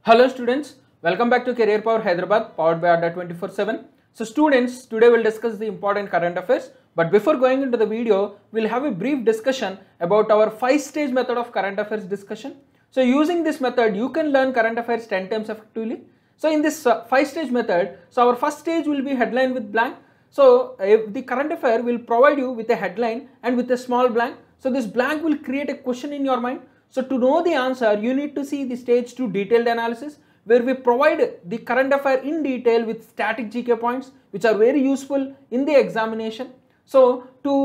Hello students, welcome back to Career Power Hyderabad powered by Adda 24/7. So students, today we'll discuss the important current affairs, but before going into the video, we'll have a brief discussion about our 5-stage method of current affairs discussion. So using this method, you can learn current affairs 10 times effectively. So in this 5-stage method, so our first stage will be headline with blank. So the current affair will provide you with a headline and with a small blank. So this blank will create a question in your mind. So to know the answer, you need to see the stage 2 detailed analysis, where we provide the current affair in detail with static GK points, which are very useful in the examination. So to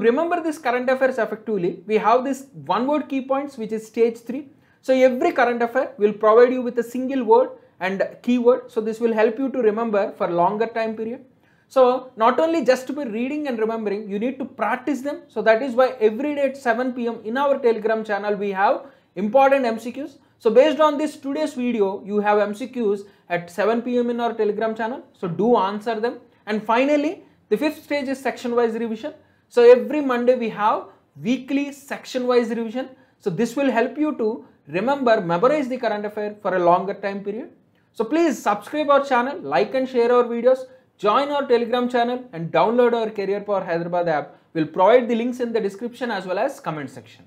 remember this current affairs effectively, we have this one word key points, which is stage 3. So every current affair will provide you with a single word and keyword. So this will help you to remember for longer time period. So not only just to be reading and remembering, you need to practice them. So that is why every day at 7 p.m. in our Telegram channel we have important MCQs. So based on this today's video, you have MCQs at 7 p.m. in our Telegram channel. So do answer them. And finally, the 5th stage is section wise revision. So every Monday we have weekly section wise revision. So this will help you to remember, memorize the current affair for a longer time period. So please subscribe our channel, like and share our videos. Join our Telegram channel and download our Career Power Hyderabad app. We'll provide the links in the description as well as comment section.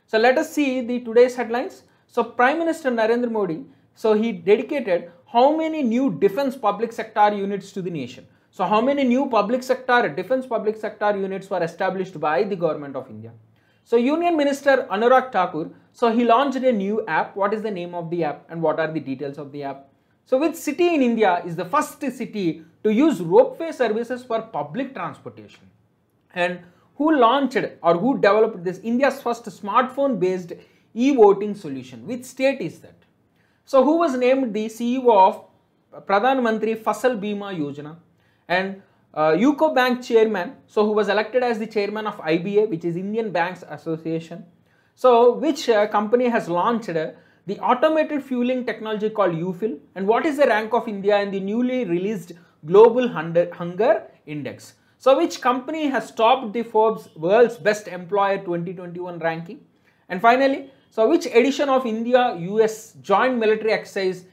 So let us see the today's headlines. So Prime Minister Narendra Modi, so he dedicated how many new defense public sector units to the nation. So how many new defense public sector units were established by the government of India. So Union Minister Anurag Thakur, so he launched a new app. What is the name of the app and what are the details of the app? So which city in India is the first city to use ropeway services for public transportation? And who launched or who developed this India's first smartphone based e-voting solution? Which state is that? So who was named the CEO of Pradhan Mantri Fasal Bima Yojana? And UCO Bank chairman, so who was elected as the chairman of IBA, which is Indian Banks Association. So which company has launched the automated fueling technology called UFill, and what is the rank of India in the newly released Global Hunger Index? So which company has topped the Forbes World's Best Employer 2021 ranking? And finally, so which edition of India-US Joint Military Exercise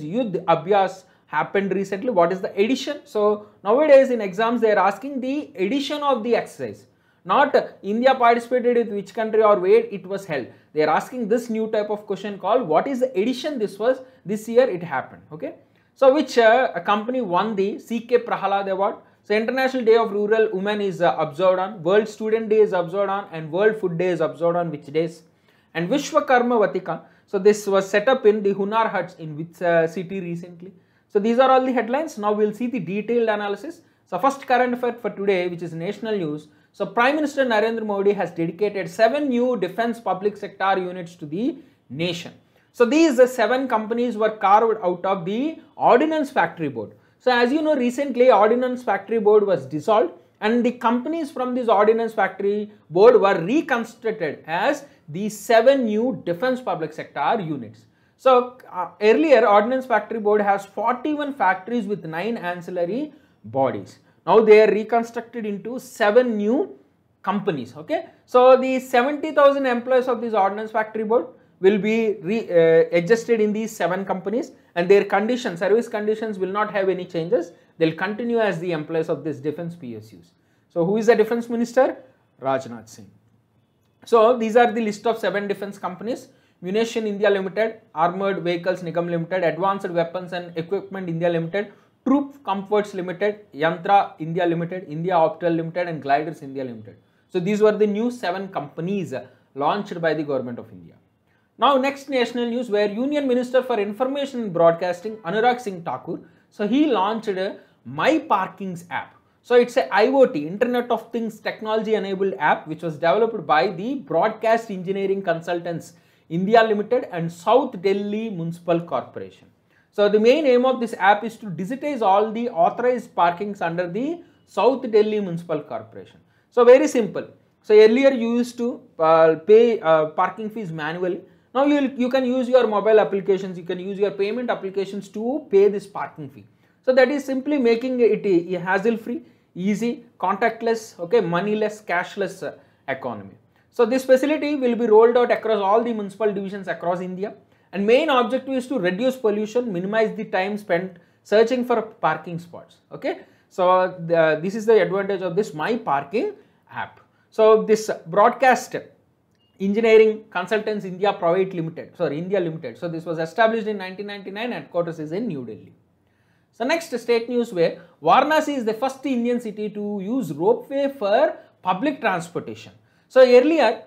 Yuddh Abhyas happened recently? What is the edition? So nowadays in exams they are asking the edition of the exercise. Not India participated with which country or where it was held. They are asking this new type of question called what is the edition this year it happened. Okay. So which company won the CK Prahalad Award? So International Day of Rural Women is observed on, World Student Day is observed on, and World Food Day is observed on which days? And Vishwakarma Vatika, so this was set up in the Hunar Huts in which city recently? So these are all the headlines. Now we'll see the detailed analysis. So first current affair for today, which is national news. So Prime Minister Narendra Modi has dedicated 7 new defense public sector units to the nation. So these 7 companies were carved out of the Ordnance Factory Board. So as you know, recently Ordnance Factory Board was dissolved and the companies from this Ordnance Factory Board were reconstructed as the 7 new defense public sector units. So earlier Ordnance Factory Board has 41 factories with 9 ancillary bodies. Now they are reconstructed into 7 new companies. Okay, so the 70,000 employees of this Ordnance Factory Board will be adjusted in these 7 companies, and their service conditions will not have any changes. They'll continue as the employees of this defense PSUs. So who is the defense minister? Rajnath Singh. So these are the list of 7 defense companies: Munition India Limited, Armored Vehicles Nigam Limited, Advanced Weapons and Equipment India Limited, Troop Comforts Limited, Yantra India Limited, India Optical Limited, and Gliders India Limited. So these were the new 7 companies launched by the government of India. Now next national news, where Union Minister for Information and Broadcasting Anurag Singh Thakur, so he launched My Parkings app. So it's a IoT, Internet of Things technology enabled app which was developed by the Broadcast Engineering Consultants India Limited and South Delhi Municipal Corporation. So the main aim of this app is to digitize all the authorized parkings under the South Delhi Municipal Corporation. So very simple. So earlier you used to pay parking fees manually. Now you can use your mobile applications, you can use your payment applications to pay this parking fee. So that is simply making it a hassle free, easy, contactless, okay, moneyless, cashless economy. So this facility will be rolled out across all the municipal divisions across India, and main objective is to reduce pollution, minimize the time spent searching for parking spots. Okay, so this is the advantage of this My Parking app. So this Broadcast Engineering Consultants India India Limited. So this was established in 1999. Headquarters is in New Delhi. So next state news, where Varanasi is the first Indian city to use ropeway for public transportation. So earlier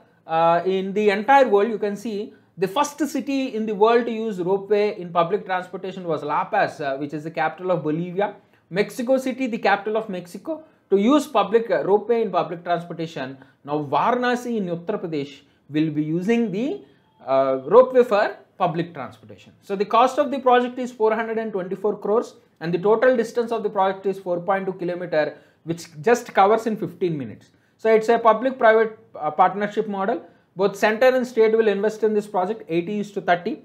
in the entire world, you can see the first city in the world to use ropeway in public transportation was La Paz, which is the capital of Bolivia. Mexico City, the capital of Mexico, to use public ropeway in public transportation. Now Varanasi in Uttar Pradesh will be using the ropeway for public transportation. So the cost of the project is 424 crores and the total distance of the project is 4.2 kilometer, which just covers in 15 minutes. So it's a public-private partnership model. Both center and state will invest in this project 80:30.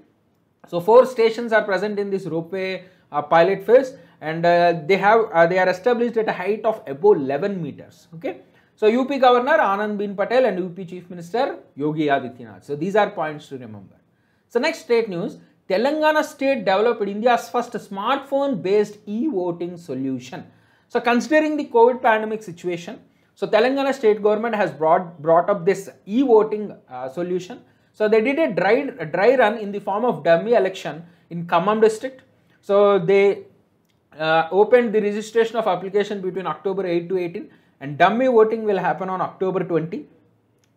So 4 stations are present in this ropeway pilot phase, and they are established at a height of above 11 meters. Okay. So UP Governor Anandabhen Patel and UP Chief Minister Yogi Adityanath. So these are points to remember. So next state news, Telangana state developed India's first smartphone based e-voting solution. So considering the COVID pandemic situation, so Telangana state government has brought up this e-voting solution. So they did a dry run in the form of dummy election in Khammam district. So they opened the registration of application between October 8 to 18, and dummy voting will happen on October 20.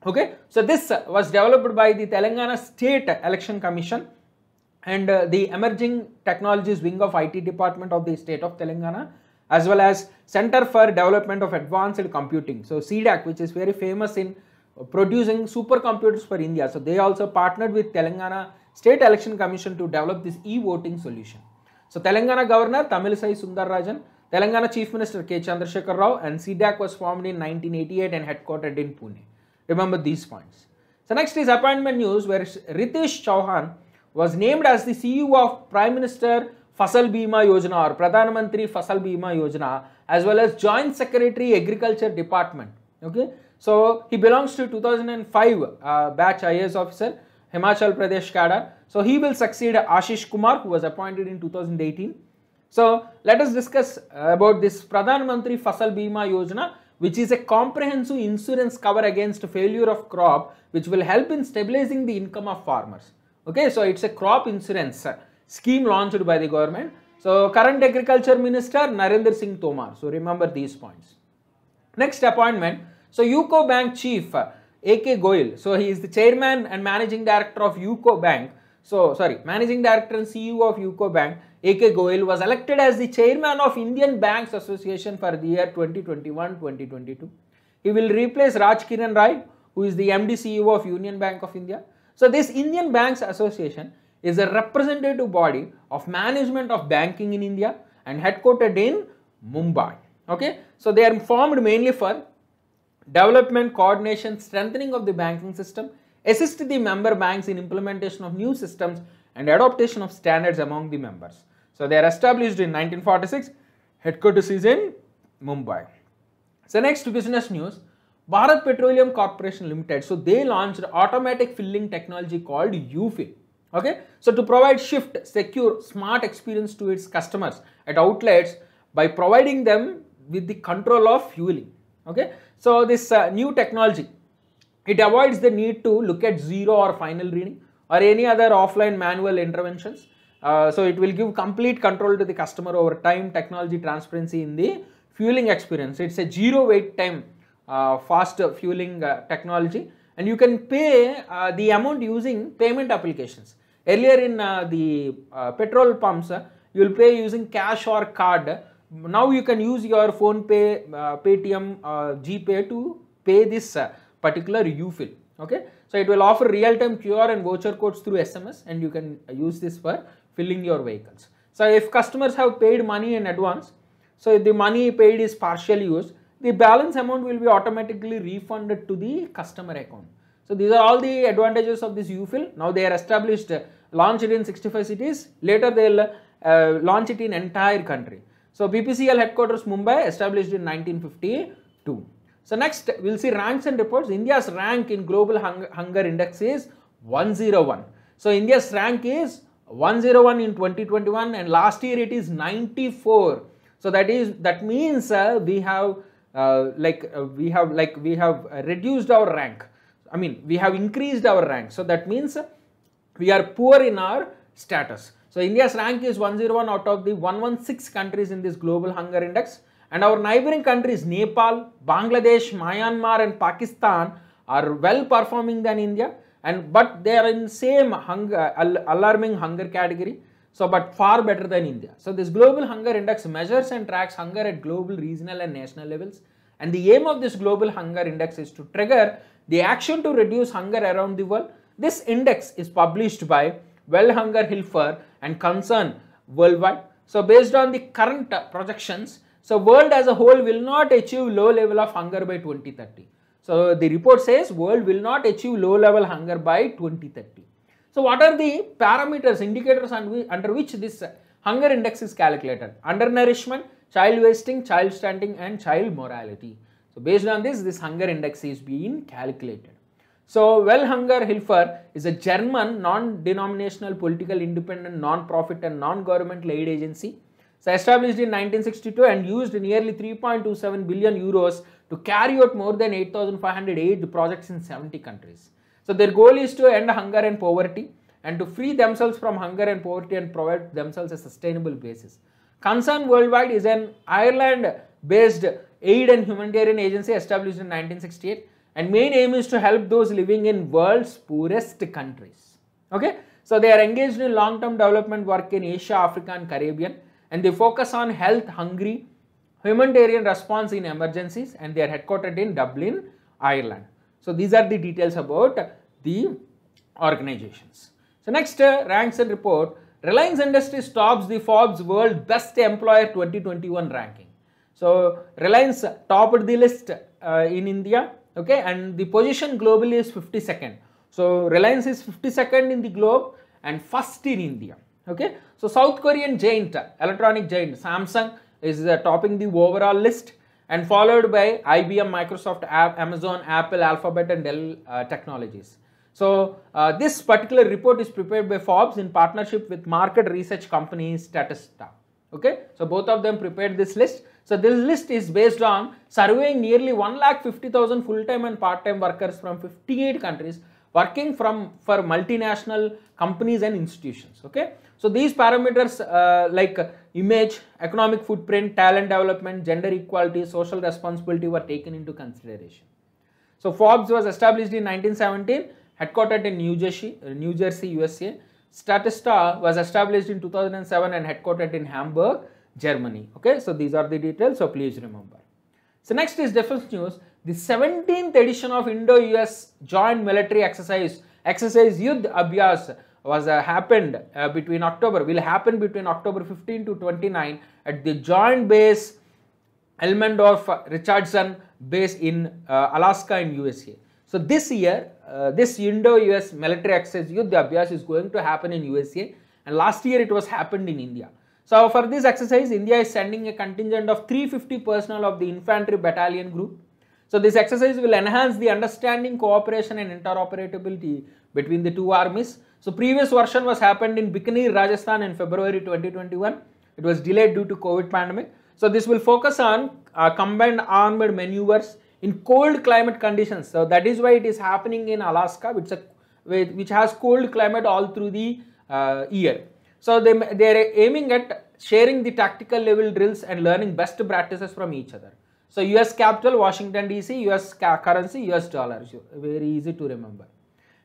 Okay, so this was developed by the Telangana State Election Commission and the Emerging Technologies Wing of IT Department of the State of Telangana, as well as Center for Development of Advanced Computing. So CDAC, which is very famous in producing supercomputers for India. So they also partnered with Telangana State Election Commission to develop this e-voting solution. So Telangana Governor Tamilisai Sundararajan, Telangana Chief Minister K. Chandrasekhar Rao, and CDAC was formed in 1988 and headquartered in Pune. Remember these points. So next is appointment news, where Ritesh Chauhan was named as the CEO of Prime Minister Fasal Bima Yojana or Pradhan Mantri Fasal Bima Yojana, as well as Joint Secretary Agriculture Department. Okay, so he belongs to 2005 batch IAS officer, Himachal Pradesh cadre. So he will succeed Ashish Kumar, who was appointed in 2018. So let us discuss about this Pradhan Mantri Fasal Bima Yojana, which is a comprehensive insurance cover against failure of crop, which will help in stabilizing the income of farmers. Okay, so it's a crop insurance scheme launched by the government. So current Agriculture Minister Narendra Singh Tomar. So remember these points. Next appointment. So UCO Bank Chief A.K. Goyal. So he is the Chairman and Managing Director of UCO Bank. So Managing Director and CEO of UCO Bank, A.K. Goyal, was elected as the Chairman of Indian Banks Association for the year 2021-2022. He will replace Raj Kiran Rai, who is the MD CEO of Union Bank of India. So this Indian Banks Association is a representative body of management of banking in India and headquartered in Mumbai. Okay, so they are formed mainly for development, coordination, strengthening of the banking system, assist the member banks in implementation of new systems and adaptation of standards among the members. So they are established in 1946, headquarters is in Mumbai. So next business news, Bharat Petroleum Corporation Limited. So they launched automatic filling technology called UFill. Okay, so to provide swift, secure, smart experience to its customers at outlets by providing them with the control of fueling. Okay, so this new technology, it avoids the need to look at zero or final reading or any other offline manual interventions. So it will give complete control to the customer over time, technology, transparency in the fueling experience. It's a zero wait time fast fueling technology, and you can pay the amount using payment applications. Earlier in the petrol pumps, you will pay using cash or card. Now you can use your Phone Pay, Paytm, GPay to pay this particular UFill. Okay, so it will offer real-time QR and voucher codes through SMS, and you can use this for filling your vehicles. So if customers have paid money in advance, so if the money paid is partially used, the balance amount will be automatically refunded to the customer account. So these are all the advantages of this UFill. Now they are established, launched in 65 cities. Later they will launch it in entire country. So BPCL headquarters Mumbai, established in 1952. So next we'll see ranks and reports. India's rank in global hunger index is 101. So India's rank is 101 in 2021 and last year it is 94. So that means we have reduced our rank. I mean, we have increased our rank. So that means we are poor in our status. So India's rank is 101 out of the 116 countries in this global hunger index, and our neighboring countries Nepal, Bangladesh, Myanmar and Pakistan are well performing than India, but they are in same alarming hunger category, so but far better than India. So this global hunger index measures and tracks hunger at global, regional and national levels, and the aim of this global hunger index is to trigger the action to reduce hunger around the world. This index is published by Wellhunger Hilfer and Concern Worldwide. So based on the current projections, so world as a whole will not achieve low level of hunger by 2030. So the report says world will not achieve low level hunger by 2030. So what are the parameters, indicators under which this hunger index is calculated? Undernourishment, child wasting, child stunting and child mortality. So based on this hunger index is being calculated. So Wellhunger Hilfer is a German non-denominational political independent non-profit and non-governmental aid agency. So established in 1962 and used nearly 3.27 billion euros to carry out more than 8,500 aid projects in 70 countries. So their goal is to end hunger and poverty and to free themselves from hunger and poverty and provide themselves a sustainable basis. Concern Worldwide is an Ireland-based aid and humanitarian agency established in 1968. And main aim is to help those living in world's poorest countries. Okay, so they are engaged in long-term development work in Asia, Africa and Caribbean, and they focus on health, hungry, humanitarian response in emergencies, and they are headquartered in Dublin, Ireland. So these are the details about the organizations. So next ranks and report, Reliance Industries tops the Forbes World Best Employer 2021 ranking. So Reliance topped the list in India. Okay, and the position globally is 52nd. So Reliance is 52nd in the globe and first in India. Okay, so South Korean giant, electronic giant Samsung is topping the overall list, and followed by IBM, Microsoft, Amazon, Apple, Alphabet and Dell Technologies. So this particular report is prepared by Forbes in partnership with market research company Statista. Okay, so both of them prepared this list. So this list is based on surveying nearly 1,50,000 full-time and part-time workers from 58 countries working for multinational companies and institutions. Okay, so these parameters like image, economic footprint, talent development, gender equality, social responsibility were taken into consideration. So Forbes was established in 1917, headquartered in New Jersey, USA. Statista was established in 2007 and headquartered in Hamburg, Germany. Okay, so these are the details, so please remember. So next is defense news. The 17th edition of Indo-US Joint Military Exercise Yuddh Abhyas was will happen between October 15 to 29 at the Joint Base Elmendorf Richardson base in Alaska in USA. So this year, this Indo-US Military Exercise Yuddh Abhyas is going to happen in USA, and last year it was happened in India. So for this exercise, India is sending a contingent of 350 personnel of the infantry battalion group. So this exercise will enhance the understanding, cooperation and interoperability between the two armies. So previous version was happened in Bikaner, Rajasthan in February 2021. It was delayed due to COVID pandemic. So this will focus on combined armed maneuvers in cold climate conditions. So that is why it is happening in Alaska, which has cold climate all through the year. So they are aiming at sharing the tactical level drills and learning best practices from each other. So US capital, Washington DC, US currency, US dollars. Very easy to remember.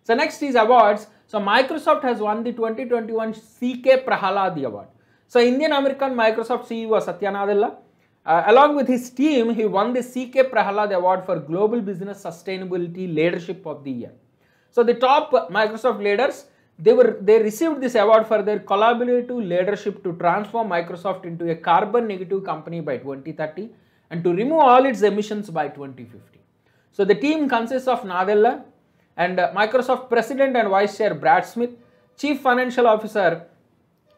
So next is awards. So Microsoft has won the 2021 CK Prahalad Award. So Indian American Microsoft CEO Satya Nadella, along with his team, he won the CK Prahalad Award for Global Business Sustainability Leadership of the Year. So the top Microsoft leaders, they received this award for their collaborative leadership to transform Microsoft into a carbon negative company by 2030 and to remove all its emissions by 2050. So the team consists of Nadella and Microsoft President and Vice Chair Brad Smith, Chief Financial Officer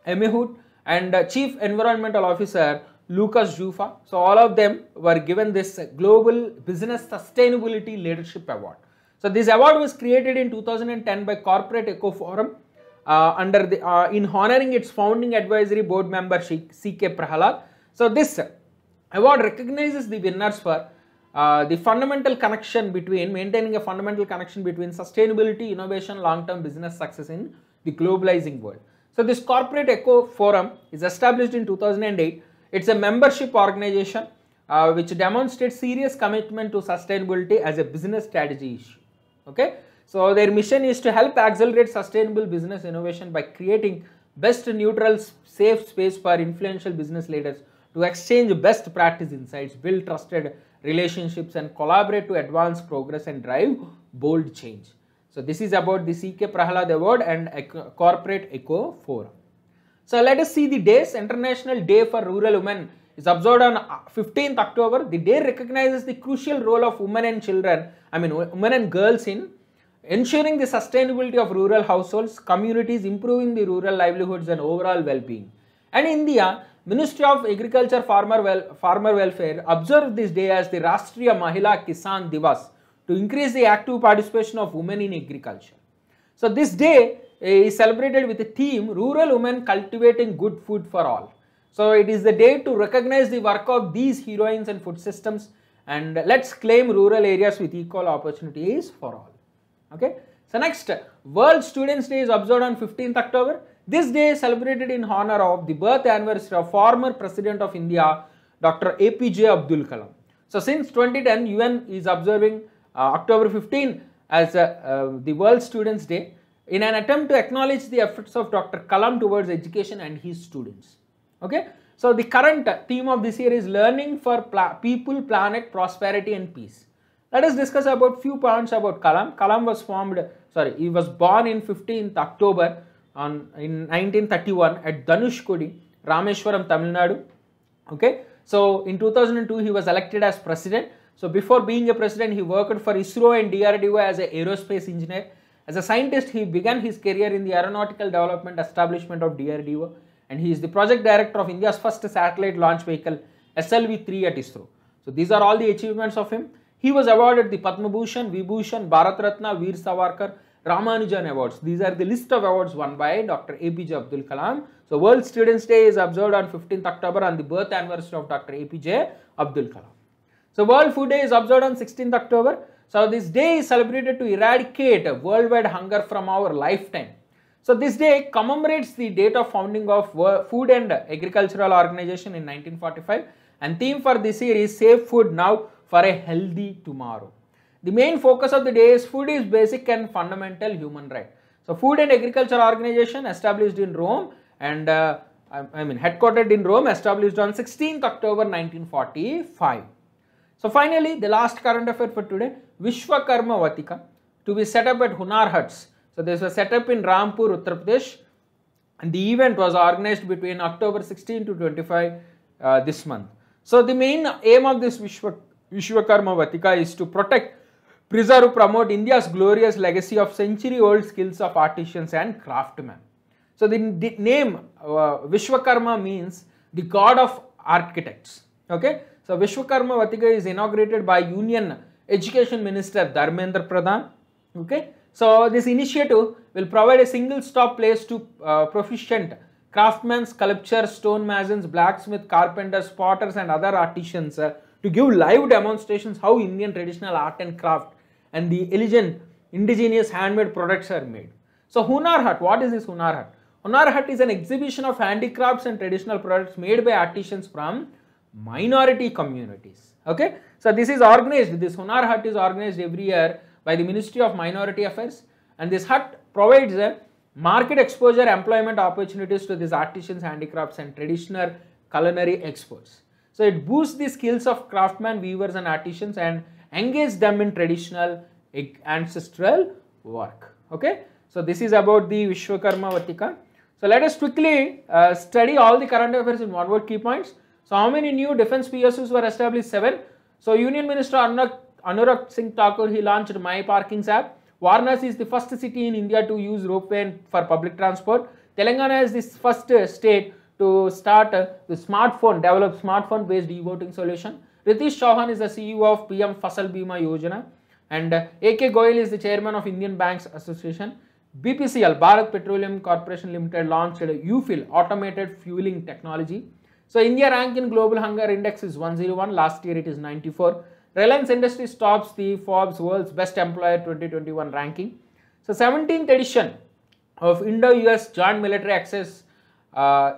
Ehud, and Chief Environmental Officer Lucas Jufa. So all of them were given this Global Business Sustainability Leadership Award. So this award was created in 2010 by Corporate Eco Forum under the in honoring its founding advisory board member C.K. Prahalad. So this award recognizes the winners for the fundamental connection between maintaining a fundamental connection between sustainability, innovation, long-term business success in the globalizing world. So this Corporate Eco Forum is established in 2008. It's a membership organization which demonstrates serious commitment to sustainability as a business strategy issue. Okay, so their mission is to help accelerate sustainable business innovation by creating best neutral, safe space for influential business leaders to exchange best practice insights, build trusted relationships, and collaborate to advance progress and drive bold change. So this is about the C.K. Prahalad Award and Corporate Eco Forum. So let us see the days. International Day for Rural Women is observed on 15th October. The day recognizes the crucial role of women and children, women and girls in ensuring the sustainability of rural households, communities, improving the rural livelihoods and overall well-being. And India, Ministry of Agriculture Farmer Welfare observed this day as the Rashtriya Mahila Kisan Divas to increase the active participation of women in agriculture. So this day is celebrated with the theme Rural Women Cultivating Good Food for All. So it is the day to recognize the work of these heroines and food systems, and let's claim rural areas with equal opportunities for all. Okay. So next, World Students Day is observed on 15th October. This day is celebrated in honor of the birth anniversary of former President of India, Dr. APJ Abdul Kalam. So since 2010, UN is observing October 15 as the World Students Day in an attempt to acknowledge the efforts of Dr. Kalam towards education and his students. Okay, so the current theme of this year is learning for people, planet, prosperity and peace. Let us discuss about few points about Kalam. Kalam was he was born in 15th October in 1931 at Dhanushkodi, Rameshwaram, Tamil Nadu. Okay, so in 2002 he was elected as president. So before being a president, he worked for ISRO and DRDO as an aerospace engineer. As a scientist, he began his career in the aeronautical development establishment of DRDO, and he is the project director of India's first satellite launch vehicle SLV-3 at ISRO. So these are all the achievements of him. He was awarded the Padma Bhushan, Vibhushan, Bharat Ratna, Veer Savarkar, Ramanujan awards. These are the list of awards won by Dr. APJ Abdul Kalam. So World Students Day is observed on 15th October on the birth anniversary of Dr. APJ Abdul Kalam. So World Food Day is observed on 16th October. So this day is celebrated to eradicate worldwide hunger from our lifetime. So this day commemorates the date of founding of Food and Agricultural Organization in 1945, and theme for this year is Safe Food Now for a Healthy Tomorrow. The main focus of the day is food is basic and fundamental human right. So Food and Agriculture Organization established in Rome and headquartered in Rome, established on 16th October 1945. So finally, the last current affair for today, Vishwakarma Vatika, to be set up at Hunar Huts. So this was set up in Rampur, Uttar Pradesh, and the event was organized between October 16 to 25 this month. So the main aim of this Vishwakarma Vatika is to protect, preserve, promote India's glorious legacy of century-old skills of artisans and craftsmen. So the name Vishwakarma means the god of architects. Okay, so Vishwakarma Vatika is inaugurated by Union Education Minister Dharmendra Pradhan. Okay, so this initiative will provide a single-stop place to proficient craftsmen, sculptors, stonemasons, blacksmiths, carpenters, potters, and other artisans to give live demonstrations how Indian traditional art and craft and the elegant indigenous handmade products are made. So Hunar Hut, what is this Hunar Hut? Hunar Hut is an exhibition of handicrafts and traditional products made by artisans from minority communities. Okay, so this is organized, this Hunar Hut is organized every year by the Ministry of Minority Affairs, and this hut provides market exposure, employment opportunities to these artisans, handicrafts and traditional culinary experts. So it boosts the skills of craftsmen, weavers and artisans and engage them in traditional ancestral work. Okay, so this is about the Vishwakarma Vatika. So let us quickly study all the current affairs in one word key points. So how many new defense PSUs were established? 7. So Union Minister Anurag Singh Thakur, he launched My Parkings app. Varanasi is the first city in India to use ropeway for public transport. Telangana is the first state to start develop smartphone based e-voting solution. Ritesh Chauhan is the CEO of PM Fasal Bima Yojana, and AK Goyal is the chairman of Indian Banks Association. BPCL, Bharat Petroleum Corporation Limited, launched UFIL, automated fueling technology. So India rank in global hunger index is 101. Last year it is 94. Reliance Industries tops the Forbes World's Best Employer 2021 ranking. So 17th edition of Indo-US Joint Military Access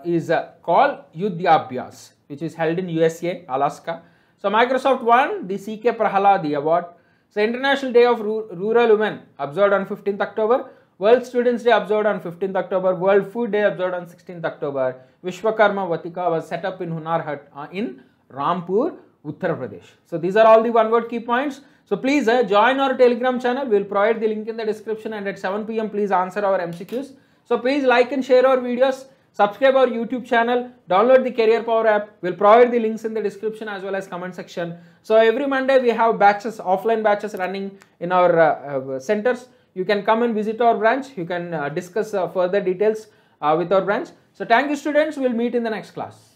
is called Yudhya Abhyas, which is held in USA, Alaska. So Microsoft won the CK Prahaladi Award. So International Day of Rural Women observed on 15th October. World Students Day observed on 15th October. World Food Day observed on 16th October. Vishwakarma Vatika was set up in Hunar Hatt in Rampur, Uttar Pradesh. So these are all the one-word key points. So please join our Telegram channel. We will provide the link in the description, and at 7 p.m. please answer our MCQs. So please like and share our videos. Subscribe our YouTube channel. Download the Career Power app. We'll provide the links in the description as well as comment section. So every Monday we have batches, offline batches running in our centers. You can come and visit our branch. You can discuss further details with our branch. So thank you, students. We'll meet in the next class.